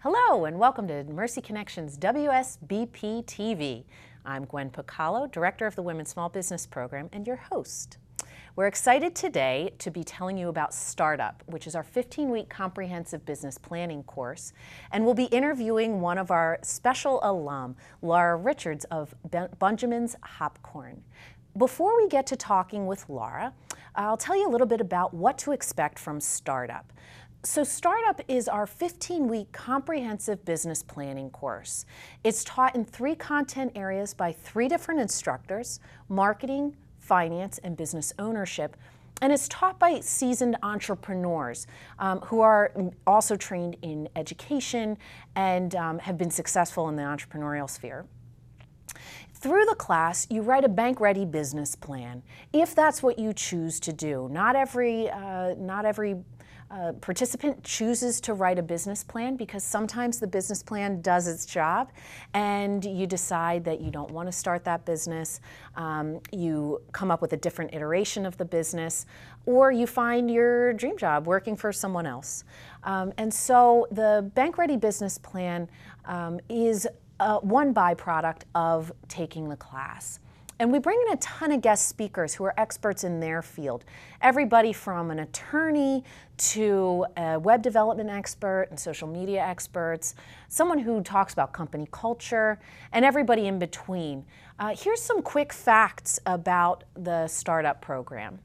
Hello and welcome to Mercy Connections WSBP TV. I'm Gwen Picallo, Director of the Women's Small Business Program and your host. We're excited today to be telling you about Startup, which is our 15-week comprehensive business planning course, and we'll be interviewing one of our special alum, Laura Richards of Bunjamin's Hopcorn. Before we get to talking with Laura, I'll tell you a little bit about what to expect from Startup. So Startup is our 15-week comprehensive business planning course. It's taught in 3 content areas by 3 different instructors: marketing, finance, and business ownership. And it's taught by seasoned entrepreneurs who are also trained in education and have been successful in the entrepreneurial sphere. Through the class, you write a bank-ready business plan, if that's what you choose to do. Not every participant chooses to write a business plan because sometimes the business plan does its job and you decide that you don't want to start that business. You come up with a different iteration of the business, or you find your dream job working for someone else. And so the bank-ready business plan is one byproduct of taking the class. And we bring in a ton of guest speakers who are experts in their field. Everybody from an attorney to a web development expert and social media experts, someone who talks about company culture, and everybody in between. Here's some quick facts about the Startup program.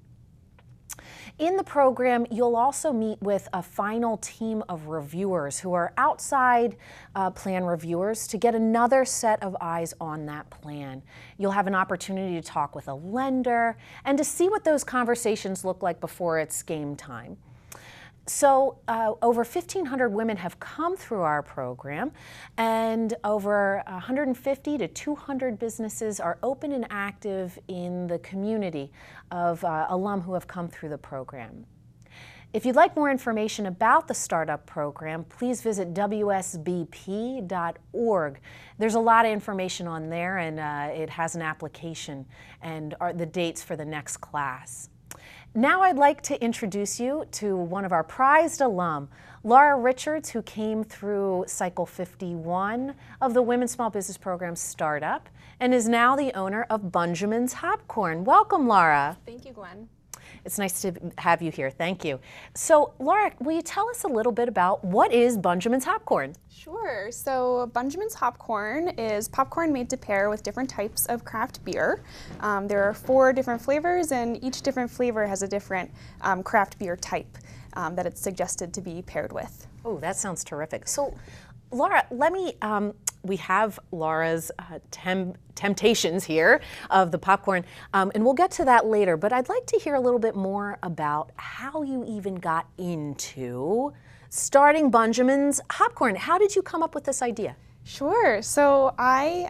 In the program, you'll also meet with a final team of reviewers who are outside plan reviewers to get another set of eyes on that plan. You'll have an opportunity to talk with a lender and to see what those conversations look like before it's game time. So over 1,500 women have come through our program, and over 150 to 200 businesses are open and active in the community of alum who have come through the program. If you'd like more information about the Startup program, please visit WSBP.org. There's a lot of information on there, and it has an application and the dates for the next class. Now I'd like to introduce you to one of our prized alum, Laura Richards, who came through Cycle 51 of the Women's Small Business Program Startup and is now the owner of Bunjamin's Hopcorn. Welcome, Laura. Thank you, Gwen. It's nice to have you here. Thank you. So, Laura, will you tell us a little bit about what is Bunjamin's Hopcorn? Sure. So Bunjamin's Hopcorn is popcorn made to pair with different types of craft beer. There are 4 different flavors, and each different flavor has a different craft beer type that it's suggested to be paired with. Oh, that sounds terrific. So, Laura, we have Laura's temptations here of the popcorn, and we'll get to that later, but I'd like to hear a little bit more about how you even got into starting Bunjamin's Hopcorn. How did you come up with this idea? Sure. So I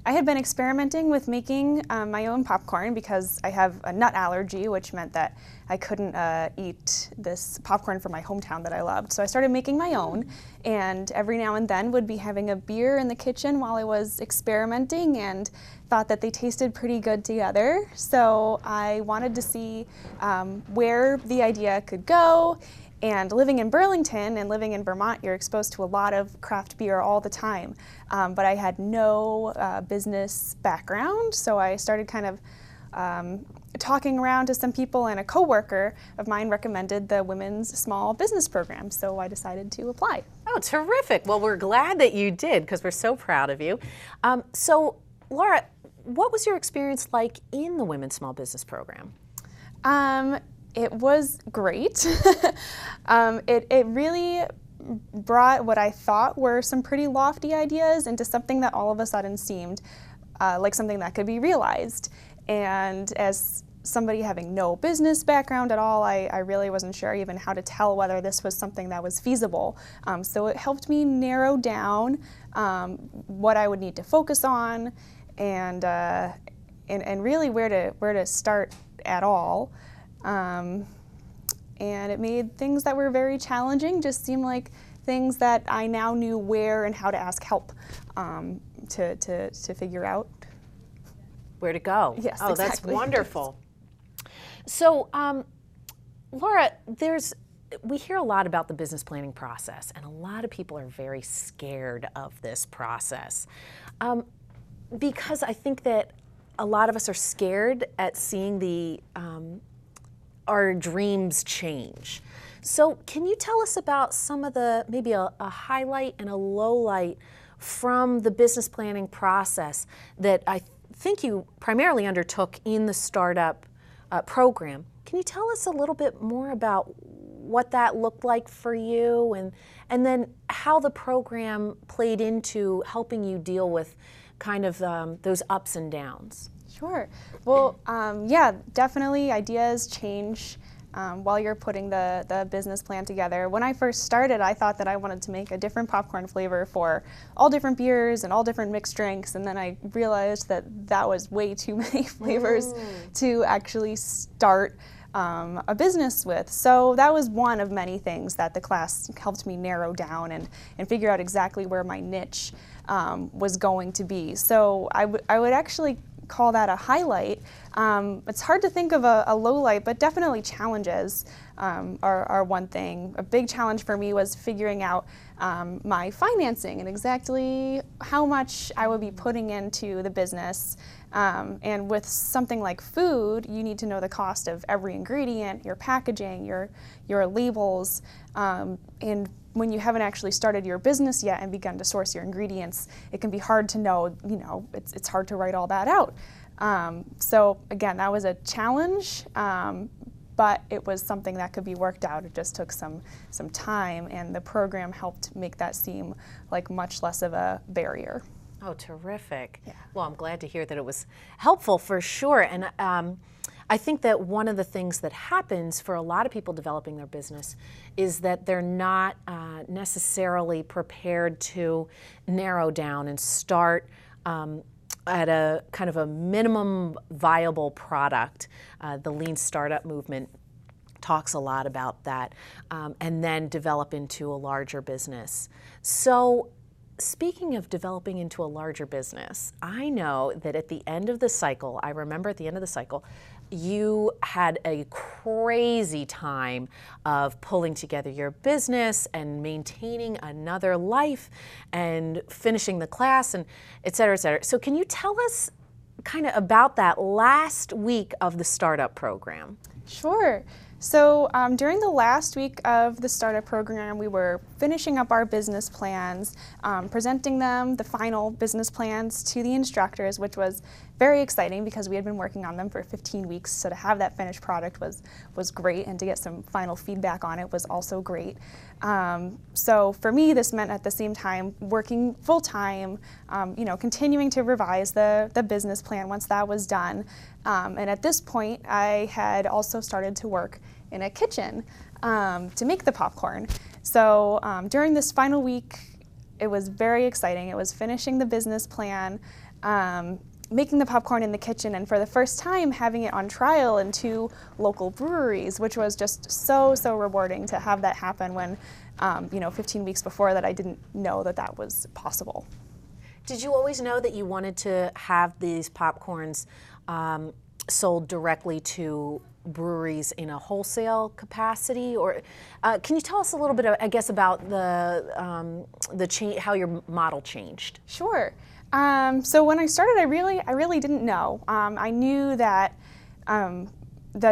had been experimenting with making my own popcorn because I have a nut allergy, which meant that I couldn't eat this popcorn from my hometown that I loved. So I started making my own, and every now and then would be having a beer in the kitchen while I was experimenting, and thought that they tasted pretty good together. So I wanted to see where the idea could go. And living in Burlington and living in Vermont, you're exposed to a lot of craft beer all the time. But I had no business background, so I started kind of talking around to some people, and a coworker of mine recommended the Women's Small Business Program, so I decided to apply. Oh, terrific. Well, we're glad that you did because we're so proud of you. So, Laura, what was your experience like in the Women's Small Business Program? It was great. It really brought what I thought were some pretty lofty ideas into something that all of a sudden seemed like something that could be realized. And as somebody having no business background at all, I really wasn't sure even how to tell whether this was something that was feasible. So it helped me narrow down what I would need to focus on and really where to start at all. And it made things that were very challenging just seem like things that I now knew where and how to ask help to figure out. Where to go. Yes, oh, exactly. That's wonderful. So, Laura, there's we hear a lot about the business planning process, and a lot of people are very scared of this process because I think that a lot of us are scared at seeing our dreams change. So can you tell us about some of maybe a highlight and a low light from the business planning process that I think you primarily undertook in the startup program? Can you tell us a little bit more about what that looked like for you, and then how the program played into helping you deal with kind of those ups and downs? Sure. Well, yeah, definitely ideas change while you're putting the business plan together. When I first started, I thought that I wanted to make a different popcorn flavor for all different beers and all different mixed drinks, and then I realized that that was way too many flavors to actually start a business with. So that was one of many things that the class helped me narrow down and figure out exactly where my niche was going to be. So I would actually call that a highlight. It's hard to think of a low light, but definitely challenges are one thing. A big challenge for me was figuring out my financing and exactly how much I would be putting into the business. And with something like food, you need to know the cost of every ingredient, your packaging, your labels, and when you haven't actually started your business yet and begun to source your ingredients, it can be hard to know, it's hard to write all that out. So again, that was a challenge, but it was something that could be worked out. It just took some time, and the program helped make that seem like much less of a barrier. Oh, terrific. Yeah. Well, I'm glad to hear that it was helpful for sure. And I think that one of the things that happens for a lot of people developing their business is that they're not necessarily prepared to narrow down and start at a kind of a minimum viable product. The lean startup movement talks a lot about that, and then develop into a larger business. So speaking of developing into a larger business, I know that at the end of the cycle, I remember at the end of the cycle, you had a crazy time of pulling together your business and maintaining another life and finishing the class and et cetera, et cetera. So can you tell us kind of about that last week of the startup program? Sure. So during the last week of the startup program, we were finishing up our business plans, presenting them, the final business plans, to the instructors, which was very exciting because we had been working on them for 15 weeks. So to have that finished product was great, and to get some final feedback on it was also great. So for me, this meant at the same time working full time, continuing to revise the business plan once that was done. And at this point, I had also started to work in a kitchen to make the popcorn. So during this final week, it was very exciting. It was finishing the business plan, making the popcorn in the kitchen, and for the first time having it on trial in 2 local breweries, which was just so rewarding to have that happen when, 15 weeks before that I didn't know that was possible. Did you always know that you wanted to have these popcorns sold directly to breweries in a wholesale capacity, or can you tell us a little bit, about the change, how your model changed? Sure. So when I started, I really didn't know. I knew that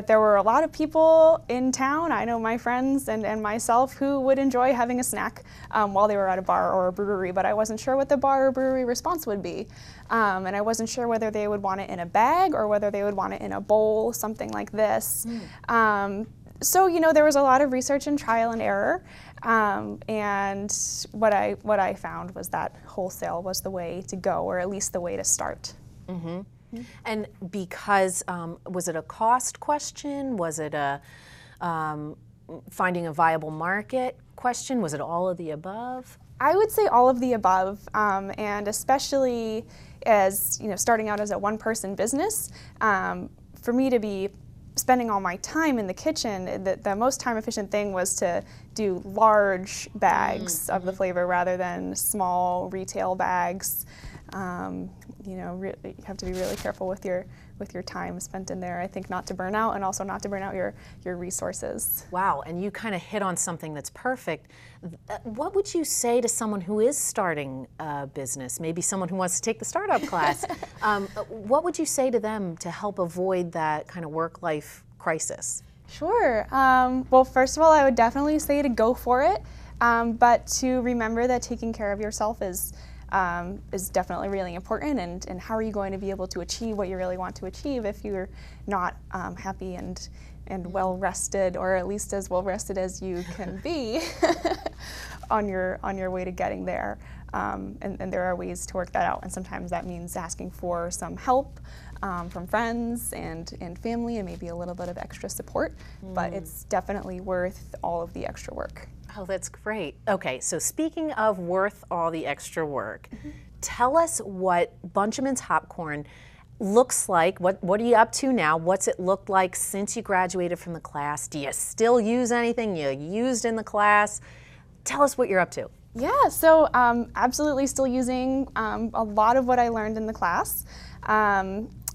there were a lot of people in town, I know my friends and myself, who would enjoy having a snack while they were at a bar or a brewery, but I wasn't sure what the bar or brewery response would be. And I wasn't sure whether they would want it in a bag or whether they would want it in a bowl, something like this. So there was a lot of research and trial and error, and what I found was that wholesale was the way to go, or at least the way to start. Mm-hmm. And because, was it a cost question? Was it a finding a viable market question? Was it all of the above? I would say all of the above, and especially as starting out as a one-person business, for me to be spending all my time in the kitchen, the most time-efficient thing was to do large bags of the flavor rather than small retail bags. You know, you have to be really careful with your time spent in there. I think not to burn out, and also not to burn out your resources. Wow, and you kind of hit on something that's perfect. What would you say to someone who is starting a business, maybe someone who wants to take the startup class? What would you say to them to help avoid that kind of work-life crisis? Sure. Well, first of all, I would definitely say to go for it, but to remember that taking care of yourself is definitely really important, and how are you going to be able to achieve what you really want to achieve if you're not happy and well rested, or at least as well rested as you can be on your way to getting there. And there are ways to work that out, and sometimes that means asking for some help from friends and family, and maybe a little bit of extra support, but it's definitely worth all of the extra work. Oh, that's great. Okay, so speaking of worth all the extra work, tell us what Bunjamin's Hopcorn looks like. What are you up to now? What's it looked like since you graduated from the class? Do you still use anything you used in the class? Tell us what you're up to. Yeah, so absolutely still using a lot of what I learned in the class.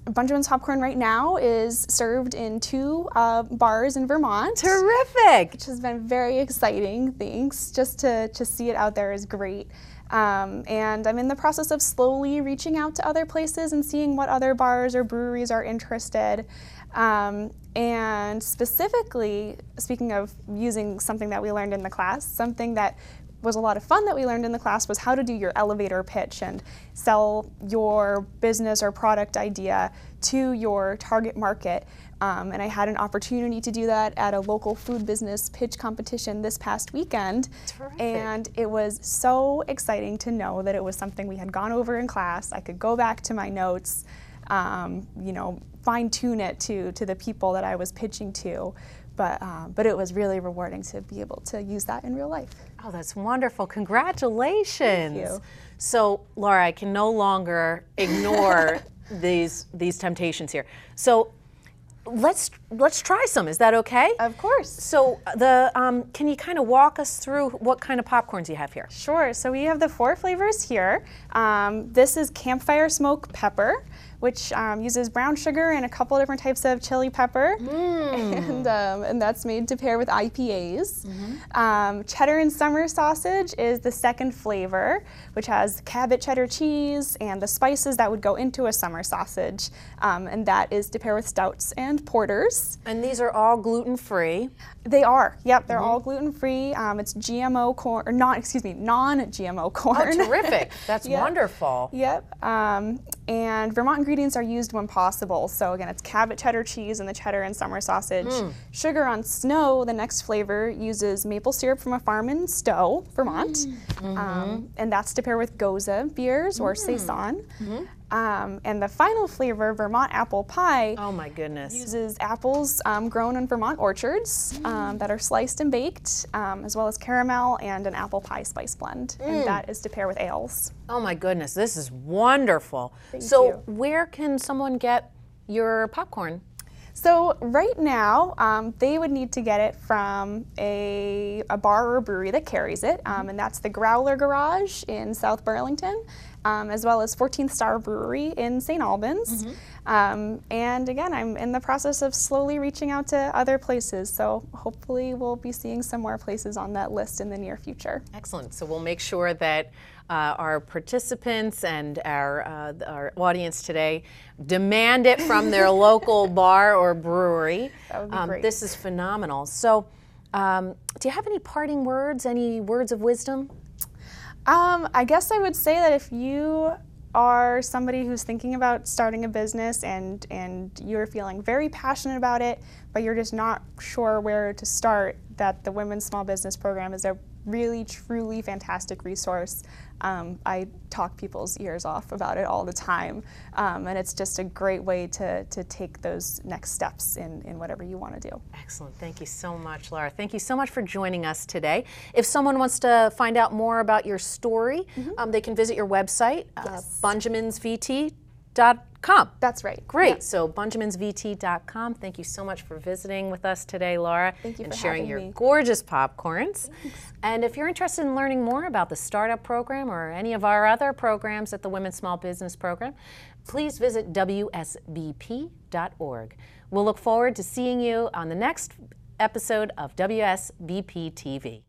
Bunjamin's Hopcorn right now is served in 2 bars in Vermont. Terrific! Which has been very exciting, thanks. Just to see it out there is great. And I'm in the process of slowly reaching out to other places and seeing what other bars or breweries are interested. And specifically, speaking of using something that we learned in the class, something that was a lot of fun that we learned in the class was how to do your elevator pitch and sell your business or product idea to your target market. And I had an opportunity to do that at a local food business pitch competition this past weekend. Terrific. And it was so exciting to know that it was something we had gone over in class. I could go back to my notes, you know, fine-tune it to the people that I was pitching to. But it was really rewarding to be able to use that in real life. Oh, that's wonderful. Congratulations. Thank you. So, Laura, I can no longer ignore these temptations here. So, let's try some. Is that okay? Of course. So, can you kind of walk us through what kind of popcorns you have here? Sure. So we have the 4 flavors here. This is campfire smoke pepper, which uses brown sugar and a couple different types of chili pepper, and that's made to pair with IPAs. Cheddar and summer sausage is the second flavor, which has Cabot cheddar cheese and the spices that would go into a summer sausage, and that is to pair with stouts and porters. And these are all gluten-free. They are. Yep, they're all gluten-free. It's GMO corn, or non-GMO corn. Oh, terrific. That's wonderful. Yep. And Vermont ingredients are used when possible. So again, it's Cabot cheddar cheese and the cheddar and summer sausage. Sugar on Snow, the next flavor, uses maple syrup from a farm in Stowe, Vermont. And that's to pair with Goza beers or Saison. And the final flavor, Vermont apple pie, Oh my goodness. uses apples grown in Vermont orchards that are sliced and baked, as well as caramel and an apple pie spice blend. And that is to pair with ales. Oh my goodness, this is wonderful. Thank So you. where can someone get your popcorn? So right now, they would need to get it from a bar or a brewery that carries it, and that's the Growler Garage in South Burlington, as well as 14th Star Brewery in St. Albans. And again, I'm in the process of slowly reaching out to other places, so hopefully we'll be seeing some more places on that list in the near future. Excellent. So we'll make sure that our participants and our audience today demand it from their local bar or brewery. That would be great. This is phenomenal. So do you have any parting words, any words of wisdom? I guess I would say that if you are somebody who's thinking about starting a business and you're feeling very passionate about it, but you're just not sure where to start, that the Women's Small Business Program is a really, truly fantastic resource. I talk people's ears off about it all the time, and it's just a great way to take those next steps in whatever you want to do. Excellent. Thank you so much, Laura. Thank you so much for joining us today. If someone wants to find out more about your story, they can visit your website, bunjaminsvt.com. bunjaminsvt.com. That's right. Great. Yeah. So bunjaminsvt.com. Thank you so much for visiting with us today, Laura. Thank you and for sharing having your me. gorgeous popcorns. Thanks. And if you're interested in learning more about the startup program or any of our other programs at the Women's Small Business Program, please visit WSBP.org. We'll look forward to seeing you on the next episode of WSBP TV.